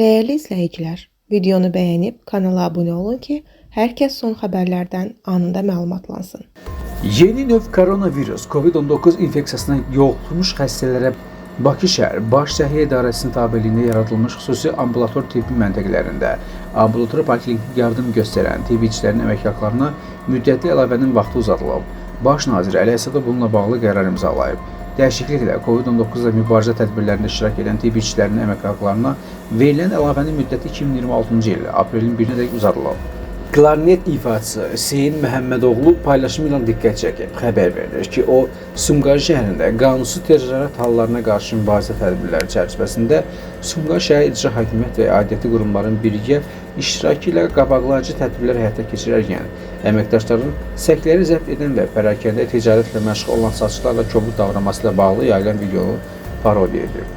Değerli izləyicilər, videonu bəyənib kanala abunə olun ki, hər kəs son xəbərlərdən anında məlumatlansın. Yeni növ koronavirus COVID-19 infeksiyasına yoluxmuş xəstələrə Bakı şəhər Baş Səhiyyə İdarəsinin tabeliyində yaradılmış xüsusi ambulator tibbi məntəqələrində ambulator poliklinik yardım göstərən tibbçilərin əmək haqlarına müddətli əlavənin vaxtı uzadılıb. Baş nazir Əli Əsədov bununla bağlı qərar imzalayıb. Dəyişikliklə COVID-19 ilə mübarizə tədbirlərində iştirak edən tibbçilərin əmək haqlarına verilən əlavənin müddəti 2026-cı il aprelin 1-nədək uzadılıb. Klarnet ifaçısı Hüseyn Məhəmmədoğlu paylaşımı ilə diqqət çəkib. Xəbər verilir ki, o Sumqayıt şəhərində qanunsuz təcavüzat hallarına qarşı mübarizə tədbirləri çərçivəsində Sumqayıt şəhər icra hakimiyyət və aidiyyəti qurumların birgə iştirakı ilə qabaqlayıcı tədbirlər həyata keçirərkən əməkdaşların səkləri zəbt edən və pərakəndə ticarətlə məşğul olan satışlarla kobud davranması ilə bağlı yayılan videonu parodiya edib.